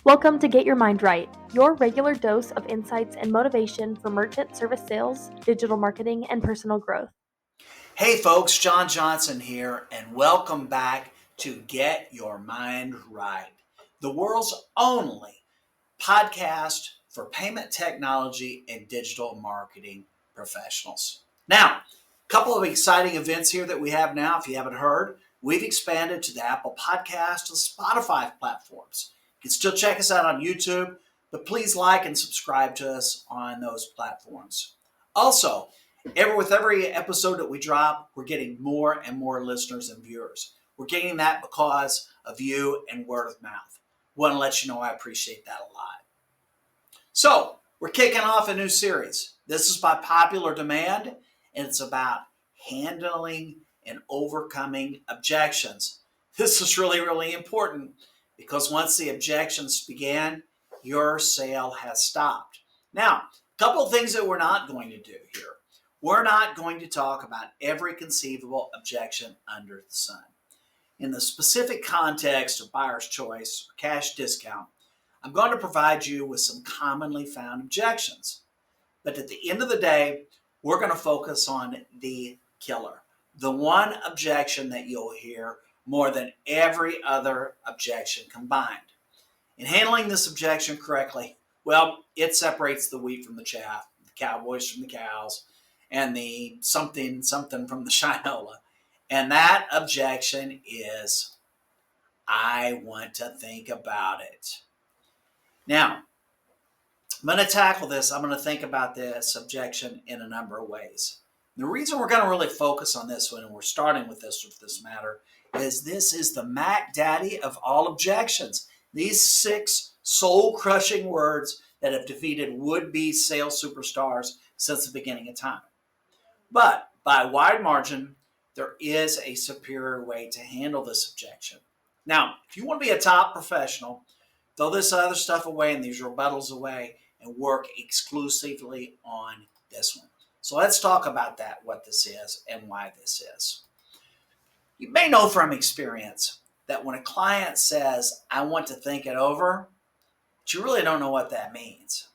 Welcome to Get Your Mind Right, your regular dose of insights and motivation for merchant service sales, digital marketing, and personal growth. Hey folks, John Johnson here, and welcome back to Get Your Mind Right, the world's only podcast for payment technology and digital marketing professionals. Now, a couple of exciting events here that we have now. If you haven't heard, we've expanded to the Apple Podcast and Spotify platforms. You can still check us out on YouTube, but please like and subscribe to us on those platforms. Also, with every episode that we drop, we're getting more and more listeners and viewers. We're getting that because of you and word of mouth. Want to let you know I appreciate that a lot. So, we're kicking off a new series. This is by popular demand, and it's about handling and overcoming objections. This is really, really important because once the objections began, your sale has stopped. Now, a couple of things that we're not going to do here. We're not going to talk about every conceivable objection under the sun. In the specific context of buyer's choice or cash discount, I'm going to provide you with some commonly found objections. But at the end of the day, we're going to focus on the killer, the one objection that you'll hear more than every other objection combined. In handling this objection correctly, well, it separates the wheat from the chaff, the cowboys from the cows, and the something from the shinola. And that objection is, I want to think about it. Now, I'm going to tackle this. I'm going to think about this objection in a number of ways. The reason we're going to really focus on this one, and we're starting with this matter, is this is the Mac Daddy of all objections. These 6 soul-crushing words that have defeated would-be sales superstars since the beginning of time. But by a wide margin, there is a superior way to handle this objection. Now, if you want to be a top professional, throw this other stuff away and these rebuttals away and work exclusively on this one. So let's talk about that, what this is and why this is. You may know from experience that when a client says, I want to think it over, but you really don't know what that means.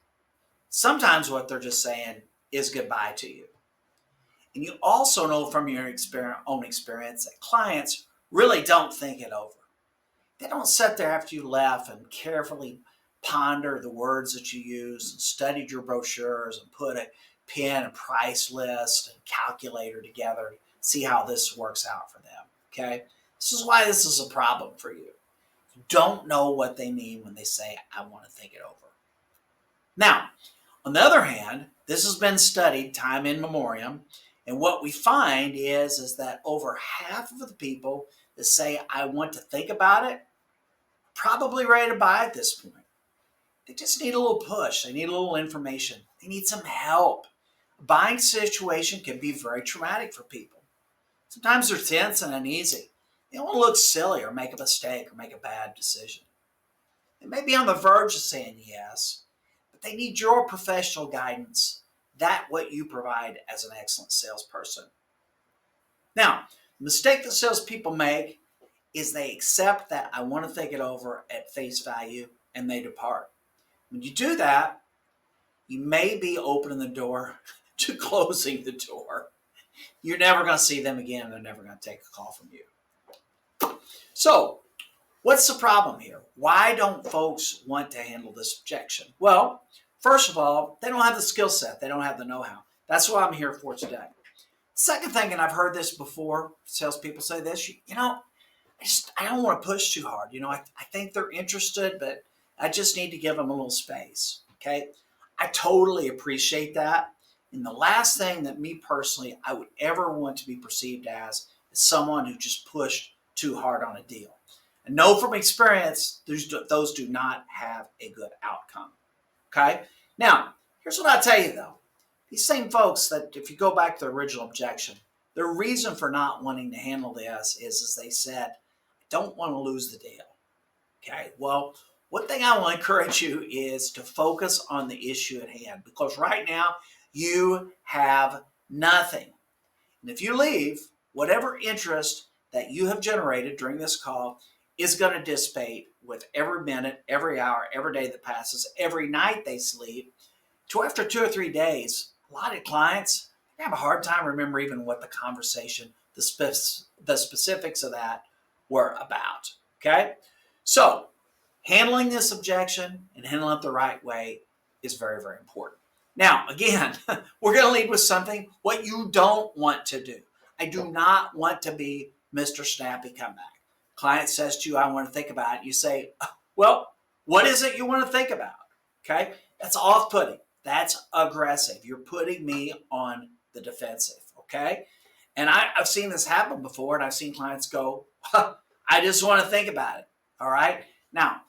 Sometimes what they're just saying is goodbye to you. And you also know from your own experience that clients really don't think it over. They don't sit there after you left and carefully ponder the words that you use and studied your brochures and put a pen and price list and calculator together to see how this works out for them. Okay? This is why this is a problem for you. You don't know what they mean when they say, I want to think it over. Now, on the other hand, this has been studied time in memoriam. And what we find is that over half of the people that say, I want to think about it, probably ready to buy at this point. They just need a little push. They need a little information. They need some help. A buying situation can be very traumatic for people. Sometimes they're tense and uneasy. They don't want to look silly or make a mistake or make a bad decision. They may be on the verge of saying yes, but they need your professional guidance. That's what you provide as an excellent salesperson. Now, the mistake that salespeople make is they accept that I want to think it over at face value and they depart. When you do that, you may be opening the door to closing the door. You're never going to see them again and they're never going to take a call from you. So, what's the problem here? Why don't folks want to handle this objection? Well, first of all, they don't have the skill set. They don't have the know-how. That's what I'm here for today. Second thing, and I've heard this before, salespeople say this, I don't want to push too hard. I think they're interested, but I just need to give them a little space, okay? I totally appreciate that. And the last thing that me personally, I would ever want to be perceived as is someone who just pushed too hard on a deal. I know from experience, those do not have a good outcome. Okay? Now, here's what I'll tell you though. These same folks that, if you go back to the original objection, their reason for not wanting to handle this is they said, I don't want to lose the deal. Okay? Well, one thing I want to encourage you is to focus on the issue at hand because right now you have nothing. And if you leave, whatever interest that you have generated during this call is going to dissipate with every minute, every hour, every day that passes, every night they sleep, to after 2 or 3 days, a lot of clients have a hard time remembering even what the conversation, the specifics of that were about. Okay? So, handling this objection and handling it the right way is very, very important. Now, again, we're going to lead with something what you don't want to do. I do not want to be Mr. Snappy Comeback. Client says to you, I want to think about it. You say, well, what is it you want to think about? Okay? That's off-putting. That's aggressive. You're putting me on the defensive. Okay? And I've seen this happen before, and I've seen clients go, I just want to think about it. All right? Now,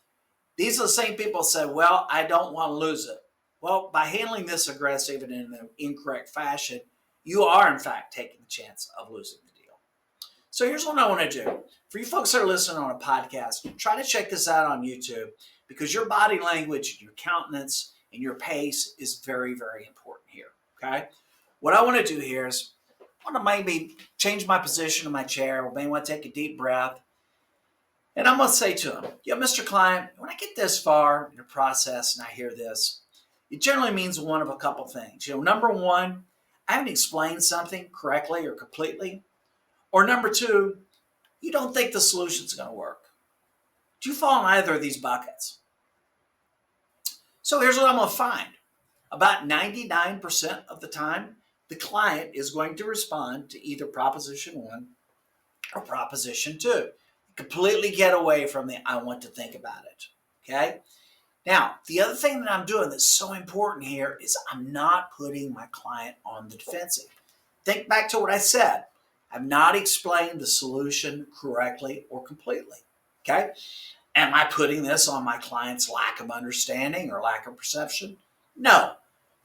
these are the same people who say, well, I don't want to lose it. Well, by handling this aggressive and in an incorrect fashion, you are, in fact, taking the chance of losing the deal. So here's what I want to do. For you folks that are listening on a podcast, try to check this out on YouTube because your body language, your countenance, and your pace is very, very important here, okay? What I want to do here is I want to maybe change my position in my chair, or maybe want to take a deep breath. And I'm going to say to him, Mr. Client, when I get this far in the process and I hear this, it generally means one of a couple things. Number one, I haven't explained something correctly or completely. Or number two, you don't think the solution's going to work. Do you fall in either of these buckets? So here's what I'm going to find. About 99% of the time, the client is going to respond to either Proposition 1 or Proposition 2. Completely get away from the I want to think about it. Okay? Now, the other thing that I'm doing that's so important here is I'm not putting my client on the defensive. Think back to what I said. I've not explained the solution correctly or completely. Okay? Am I putting this on my client's lack of understanding or lack of perception? No.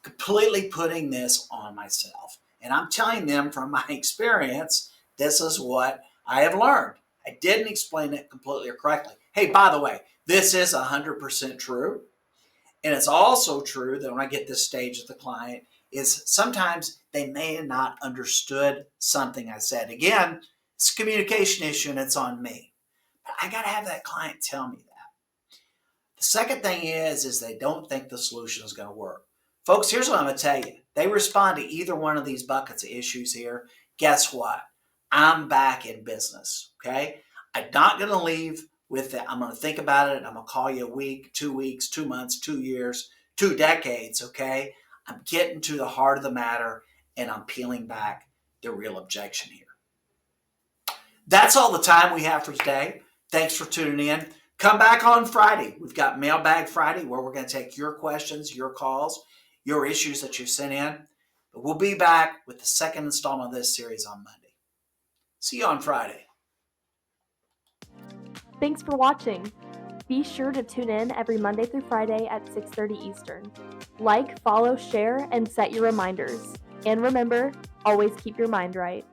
Completely putting this on myself. And I'm telling them from my experience, this is what I have learned. I didn't explain it completely or correctly. Hey, by the way, this is 100% true. And it's also true that when I get this stage with the client is sometimes they may have not understood something I said. Again, it's a communication issue and it's on me. But I got to have that client tell me that. The second thing is they don't think the solution is going to work. Folks, here's what I'm going to tell you. They respond to either one of these buckets of issues here. Guess what? I'm back in business, okay? I'm not going to leave with it. I'm going to think about it. I'm going to call you a week, 2 weeks, 2 months, 2 years, 2 decades, okay? I'm getting to the heart of the matter, and I'm peeling back the real objection here. That's all the time we have for today. Thanks for tuning in. Come back on Friday. We've got Mailbag Friday where we're going to take your questions, your calls, your issues that you sent in. But we'll be back with the second installment of this series on Monday. See you on Friday. Thanks for watching. Be sure to tune in every Monday through Friday at 6:30 Eastern. Like, follow, share, and set your reminders. And remember, always keep your mind right.